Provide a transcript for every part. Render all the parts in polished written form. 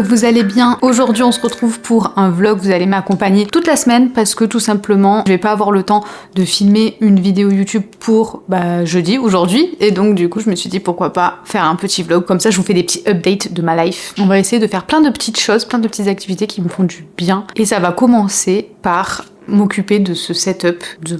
vous allez bien. Aujourd'hui on se retrouve pour un vlog, vous allez m'accompagner toute la semaine parce que tout simplement je vais pas avoir le temps de filmer une vidéo YouTube pour jeudi, aujourd'hui, et donc du coup je me suis dit pourquoi pas faire un petit vlog, comme ça je vous fais des petits updates de ma life. On va essayer de faire plein de petites choses, plein de petites activités qui me font du bien, et ça va commencer par m'occuper de ce setup de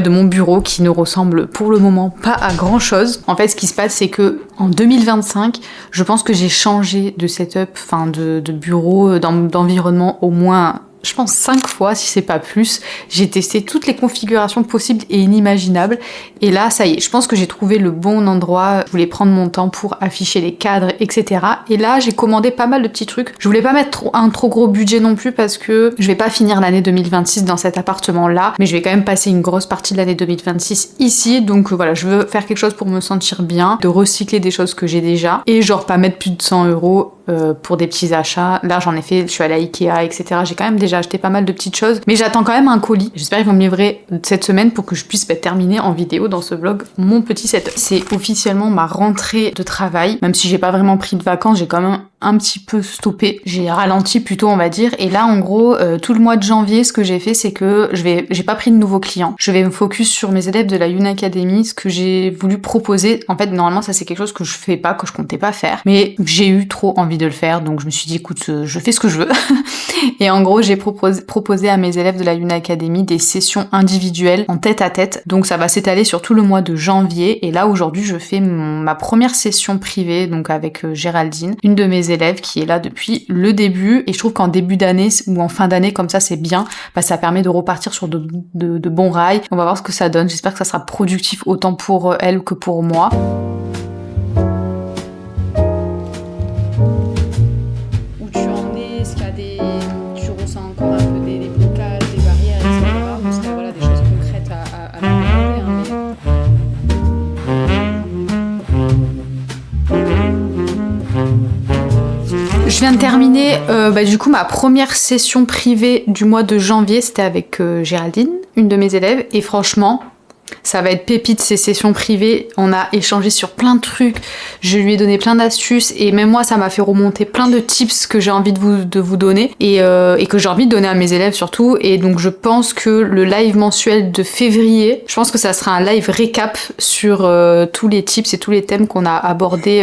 mon bureau qui ne ressemble pour le moment pas à grand chose. En fait, ce qui se passe, c'est que en 2025, je pense que j'ai changé de setup, de bureau, d'environnement au moins, je pense 5 fois, si c'est pas plus. J'ai testé toutes les configurations possibles et inimaginables. Et là, ça y est, je pense que j'ai trouvé le bon endroit. Je voulais prendre mon temps pour afficher les cadres, etc. Et là, j'ai commandé pas mal de petits trucs. Je voulais pas mettre un trop gros budget non plus parce que je vais pas finir l'année 2026 dans cet appartement-là. Mais je vais quand même passer une grosse partie de l'année 2026 ici. Donc voilà, je veux faire quelque chose pour me sentir bien, de recycler des choses que j'ai déjà. Et genre pas mettre plus de 100 € pour des petits achats. Là, j'en ai fait, je suis allée à Ikea, etc. J'ai quand même déjà acheté pas mal de petites choses, mais j'attends quand même un colis. J'espère qu'ils vont me livrer cette semaine pour que je puisse terminer en vidéo dans ce vlog mon petit setup. C'est officiellement ma rentrée de travail, même si j'ai pas vraiment pris de vacances, j'ai quand même un petit peu stoppé. J'ai ralenti plutôt, on va dire. Et là, en gros, tout le mois de janvier, ce que j'ai fait, c'est que j'ai pas pris de nouveaux clients. Je vais me focus sur mes élèves de la Une Academy, ce que j'ai voulu proposer. En fait, normalement, ça c'est quelque chose que je fais pas, que je comptais pas faire, mais j'ai eu trop envie de le faire, donc je me suis dit, écoute, je fais ce que je veux. Et en gros, j'ai proposé à mes élèves de la Une Academy des sessions individuelles en tête à tête. Donc ça va s'étaler sur tout le mois de janvier. Et là, aujourd'hui, je fais ma première session privée, donc avec Géraldine, une de mes élèves qui est là depuis le début. Et je trouve qu'en début d'année ou en fin d'année, comme ça, c'est bien. Ça permet de repartir sur de bons rails. On va voir ce que ça donne. J'espère que ça sera productif autant pour elle que pour moi. Je viens de terminer du coup ma première session privée du mois de janvier, c'était avec Géraldine, une de mes élèves, et franchement ça va être pépite ces sessions privées. On a échangé sur plein de trucs, je lui ai donné plein d'astuces et même moi ça m'a fait remonter plein de tips que j'ai envie de vous donner et que j'ai envie de donner à mes élèves surtout. Et donc je pense que le live mensuel de février, je pense que ça sera un live récap sur tous les tips et tous les thèmes qu'on a abordés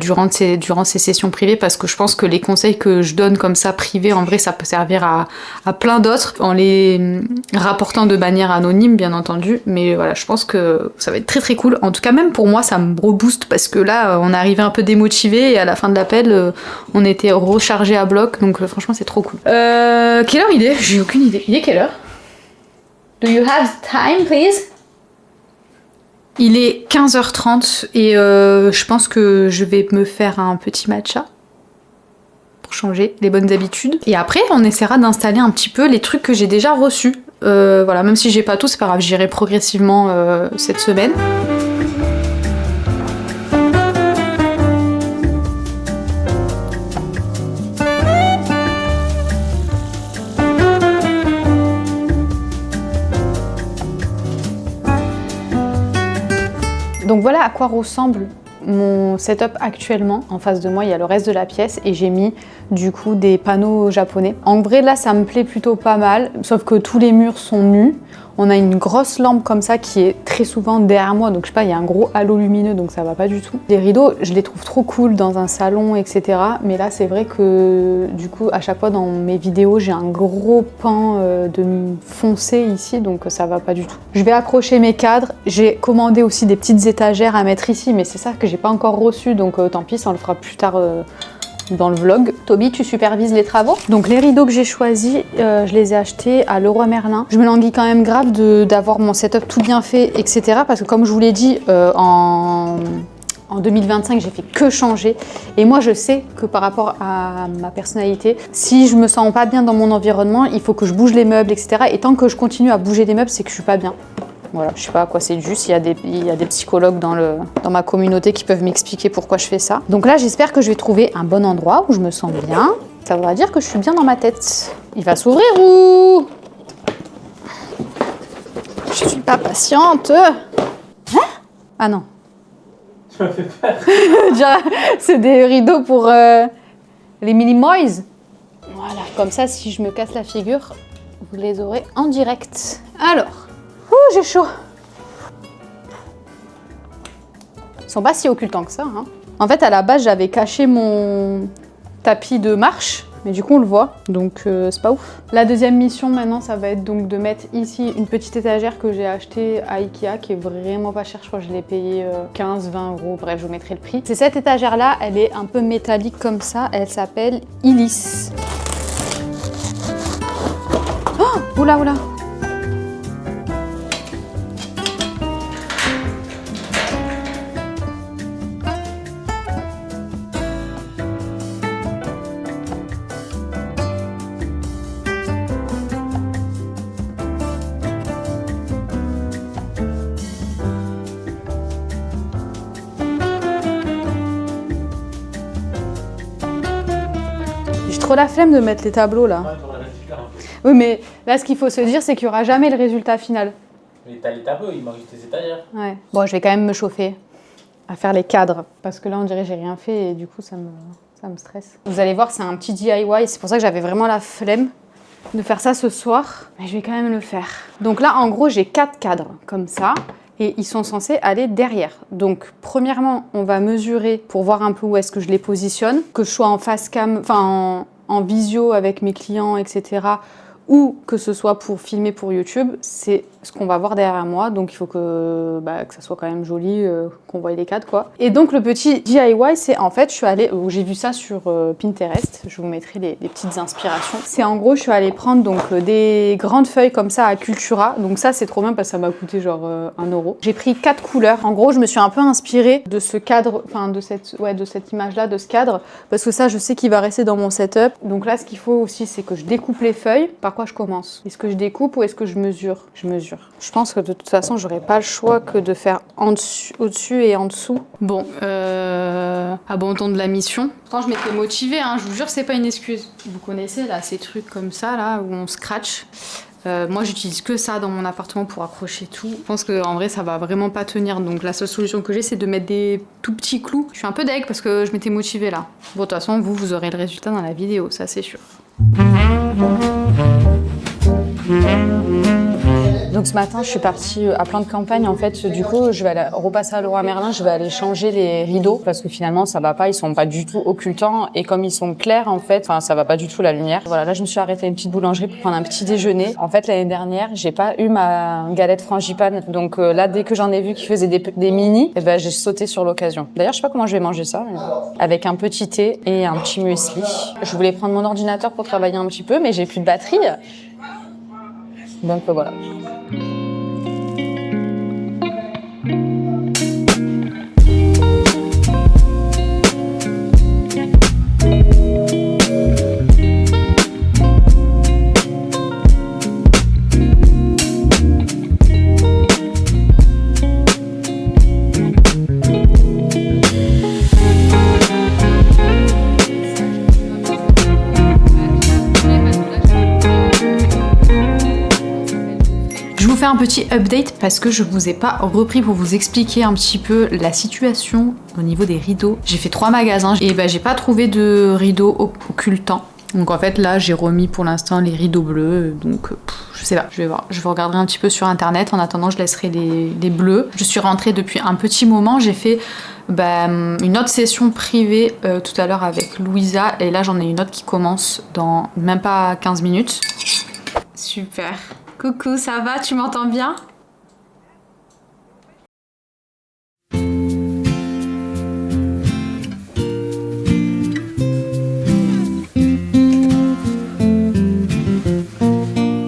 durant ces sessions privées, parce que je pense que les conseils que je donne comme ça privés, en vrai ça peut servir à plein d'autres en les rapportant de manière anonyme bien entendu, mais voilà, je pense que ça va être très très cool. En tout cas, même pour moi, ça me rebooste parce que là, on est arrivé un peu démotivé et à la fin de l'appel, on était rechargé à bloc. Donc franchement, c'est trop cool. Quelle heure il est? J'ai aucune idée. Il est quelle heure? Do you have time, please? Il est 15h30 et je pense que je vais me faire un petit matcha pour changer les bonnes habitudes. Et après, on essaiera d'installer un petit peu les trucs que j'ai déjà reçus. Voilà, même si j'ai pas tout, c'est pas grave, j'irai progressivement cette semaine. Donc voilà à quoi ressemble mon setup actuellement. En face de moi, il y a le reste de la pièce et j'ai mis du coup des panneaux japonais. En vrai, là, ça me plaît plutôt pas mal, sauf que tous les murs sont nus. On a une grosse lampe comme ça qui est très souvent derrière moi, donc je sais pas, il y a un gros halo lumineux, donc ça va pas du tout. Les rideaux, je les trouve trop cool dans un salon, etc. Mais là, c'est vrai que du coup, à chaque fois dans mes vidéos, j'ai un gros pan de foncé ici, donc ça va pas du tout. Je vais accrocher mes cadres. J'ai commandé aussi des petites étagères à mettre ici, mais c'est ça que j'ai pas encore reçu, donc tant pis, ça on le fera plus tard dans le vlog. Toby, tu supervises les travaux. Donc les rideaux que j'ai choisis, je les ai achetés à Leroy Merlin. Je me languis quand même grave d'avoir mon setup tout bien fait, etc. Parce que comme je vous l'ai dit, en 2025, j'ai fait que changer. Et moi, je sais que par rapport à ma personnalité, si je me sens pas bien dans mon environnement, il faut que je bouge les meubles, etc. Et tant que je continue à bouger les meubles, c'est que je suis pas bien. Voilà, je sais pas à quoi c'est dû, il y a des psychologues dans ma communauté qui peuvent m'expliquer pourquoi je fais ça. Donc là, j'espère que je vais trouver un bon endroit où je me sens bien. Ça voudra dire que je suis bien dans ma tête. Il va s'ouvrir ou... Je suis pas patiente. Hein? Ah non. Tu m'as fait peur. C'est des rideaux pour Les Minimoys. Voilà, comme ça, si je me casse la figure, vous les aurez en direct. Alors, j'ai chaud. Ils sont pas si occultants que ça. Hein. En fait, à la base, j'avais caché mon tapis de marche, mais du coup, on le voit, donc c'est pas ouf. La deuxième mission, maintenant, ça va être donc de mettre ici une petite étagère que j'ai achetée à Ikea, qui est vraiment pas chère. Je crois que je l'ai payée 15-20 €. Bref, je vous mettrai le prix. C'est cette étagère-là, elle est un peu métallique comme ça. Elle s'appelle Illis. Oh, oula, oula. J'ai trop la flemme de mettre les tableaux là. Oui, mais là, ce qu'il faut se dire, c'est qu'il n'y aura jamais le résultat final. Mais t'as les tableaux, il manque juste tes étagères. Ouais. Bon, je vais quand même me chauffer à faire les cadres, parce que là, on dirait que j'ai rien fait et du coup, ça me stresse. Vous allez voir, c'est un petit DIY, c'est pour ça que j'avais vraiment la flemme de faire ça ce soir, mais je vais quand même le faire. Donc là, en gros, j'ai 4 cadres, comme ça, et ils sont censés aller derrière. Donc, premièrement, on va mesurer pour voir un peu où est-ce que je les positionne, que je sois en face cam, enfin en visio avec mes clients, etc., ou que ce soit pour filmer pour YouTube, c'est ce qu'on va voir derrière moi, donc il faut que ça soit quand même joli, qu'on voie les cadres quoi. Et donc le petit DIY, c'est en fait, je suis allée, j'ai vu ça sur Pinterest, je vous mettrai des petites inspirations. C'est en gros, je suis allée prendre donc des grandes feuilles comme ça à Cultura, donc ça c'est trop bien parce que ça m'a coûté genre 1 €. J'ai pris 4 couleurs, en gros je me suis un peu inspirée de ce cadre, enfin de cette image là, de ce cadre, parce que ça je sais qu'il va rester dans mon setup. Donc là ce qu'il faut aussi c'est que je découpe les feuilles. Par quoi je commence? Est-ce que je découpe ou est-ce que je mesure? Je mesure. Je pense que de toute façon, j'aurais pas le choix que de faire au-dessus et en dessous. Bon, abandon de la mission. Quand je m'étais motivée, hein, je vous jure, c'est pas une excuse. Vous connaissez là ces trucs comme ça là où on scratch. Moi, j'utilise que ça dans mon appartement pour accrocher tout. Je pense qu'en vrai, ça va vraiment pas tenir. Donc la seule solution que j'ai, c'est de mettre des tout petits clous. Je suis un peu deg parce que je m'étais motivée là. Bon, de toute façon, vous aurez le résultat dans la vidéo, ça c'est sûr. Donc ce matin, je suis partie à Plan de Campagne. En fait, du coup, je vais aller repasser à Leroy Merlin. Je vais aller changer les rideaux parce que finalement, ça va pas. Ils sont pas du tout occultants et comme ils sont clairs, en fait, ça va pas du tout la lumière. Voilà, là, je me suis arrêtée à une petite boulangerie pour prendre un petit déjeuner. En fait, l'année dernière, j'ai pas eu ma galette frangipane. Donc là, dès que j'en ai vu qui faisaient des mini, j'ai sauté sur l'occasion. D'ailleurs, je sais pas comment je vais manger ça, avec un petit thé et un petit muesli. Je voulais prendre mon ordinateur pour travailler un petit peu, mais j'ai plus de batterie. Donc voilà. Un petit update parce que je vous ai pas repris pour vous expliquer un petit peu la situation au niveau des rideaux. J'ai fait 3 magasins et j'ai pas trouvé de rideaux occultants. Donc en fait là j'ai remis pour l'instant les rideaux bleus, donc je sais pas, je vais voir. Je vais regarder un petit peu sur internet, en attendant je laisserai les bleus. Je suis rentrée depuis un petit moment, j'ai fait une autre session privée tout à l'heure avec Louisa et là j'en ai une autre qui commence dans même pas 15 minutes. Super. Coucou, ça va? Tu m'entends bien?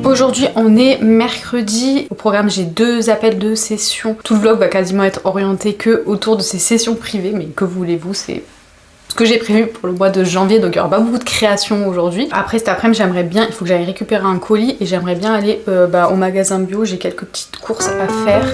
Aujourd'hui, on est mercredi. Au programme, j'ai 2 appels de session. Tout le vlog va quasiment être orienté que autour de ces sessions privées, mais que voulez-vous, c'est ce que j'ai prévu pour le mois de janvier, donc il n'y aura pas beaucoup de création aujourd'hui. Après cet après-midi, j'aimerais bien, il faut que j'aille récupérer un colis et j'aimerais bien aller au magasin bio, j'ai quelques petites courses à faire.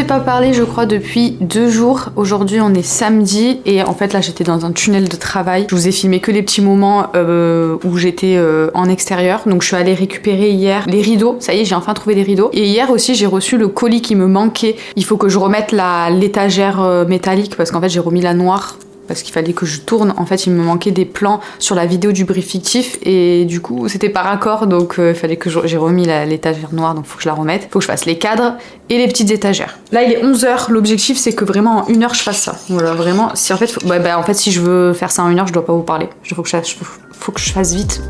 ai pas parlé je crois depuis 2 jours. Aujourd'hui on est samedi et en fait là j'étais dans un tunnel de travail. Je vous ai filmé que les petits moments où j'étais en extérieur. Donc je suis allée récupérer hier les rideaux. Ça y est, j'ai enfin trouvé les rideaux. Et hier aussi j'ai reçu le colis qui me manquait. Il faut que je remette l'étagère métallique parce qu'en fait j'ai remis la noire. Parce qu'il fallait que je tourne, en fait il me manquait des plans sur la vidéo du brief fictif et du coup c'était par accord, donc il fallait que j'ai remis l'étagère noire, donc faut que je la remette, faut que je fasse les cadres et les petites étagères. Là il est 11h, l'objectif c'est que vraiment en 1 heure je fasse ça. Voilà, vraiment, si en fait, en fait si je veux faire ça en 1 heure je dois pas vous parler, faut que je fasse vite.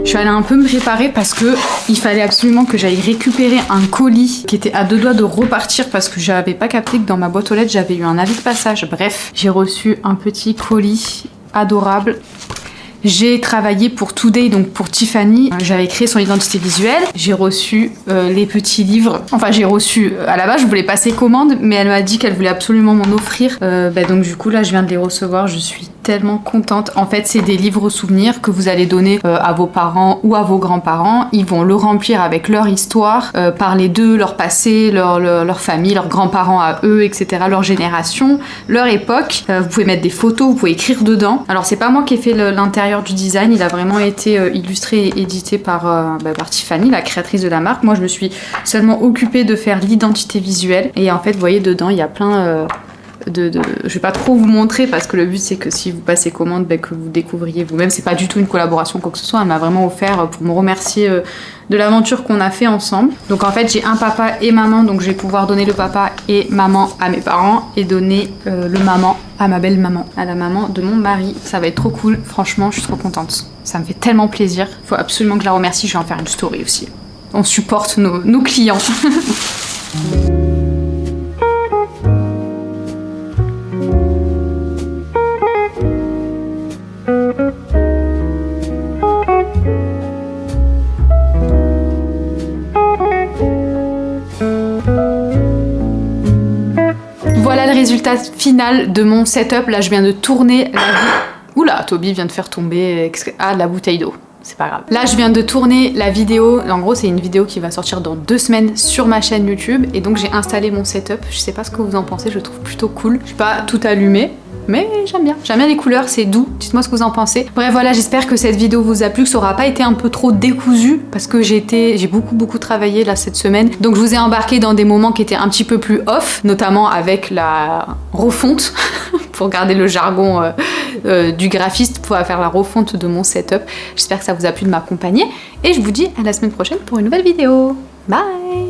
Je suis allée un peu me préparer parce que il fallait absolument que j'aille récupérer un colis qui était à 2 doigts de repartir parce que j'avais pas capté que dans ma boîte aux lettres j'avais eu un avis de passage. Bref, j'ai reçu un petit colis adorable. J'ai travaillé pour Today, donc pour Tiffany. J'avais créé son identité visuelle. J'ai reçu les petits livres. Enfin, j'ai reçu... à la base, je voulais passer commande, mais elle m'a dit qu'elle voulait absolument m'en offrir. Donc du coup, là, je viens de les recevoir. Je suis tellement contente. En fait, c'est des livres souvenirs que vous allez donner à vos parents ou à vos grands-parents. Ils vont le remplir avec leur histoire, parler d'eux, leur passé, leur famille, leurs grands-parents à eux, etc., leur génération, leur époque. Vous pouvez mettre des photos, vous pouvez écrire dedans. Alors, c'est pas moi qui ai fait l'intérieur du design, il a vraiment été illustré et édité par Tiffany, la créatrice de la marque. Moi je me suis seulement occupée de faire l'identité visuelle et en fait vous voyez dedans il y a plein je vais pas trop vous montrer parce que le but c'est que si vous passez commande que vous découvriez vous-même. C'est pas du tout une collaboration quoi que ce soit, elle m'a vraiment offert pour me remercier de l'aventure qu'on a fait ensemble. Donc en fait j'ai un papa et maman, donc je vais pouvoir donner le papa et maman à mes parents et donner le maman à ma belle maman, à la maman de mon mari. Ça va être trop cool, franchement je suis trop contente. Ça me fait tellement plaisir, faut absolument que je la remercie, je vais en faire une story aussi. On supporte nos clients. Voilà le résultat final de mon setup. Là, je viens de tourner la... Oula, Toby vient de faire tomber la bouteille d'eau. C'est pas grave. Là, je viens de tourner la vidéo. En gros, c'est une vidéo qui va sortir dans 2 semaines sur ma chaîne YouTube. Et donc, j'ai installé mon setup. Je sais pas ce que vous en pensez, je le trouve plutôt cool. Je suis pas tout allumé, mais j'aime bien. J'aime bien les couleurs, c'est doux. Dites-moi ce que vous en pensez. Bref, voilà, j'espère que cette vidéo vous a plu, que ça aura pas été un peu trop décousu parce que j'ai beaucoup travaillé là cette semaine. Donc, je vous ai embarqué dans des moments qui étaient un petit peu plus off, notamment avec la refonte. Pour garder le jargon du graphiste, pour faire la refonte de mon setup. J'espère que ça vous a plu de m'accompagner et je vous dis à la semaine prochaine pour une nouvelle vidéo. Bye!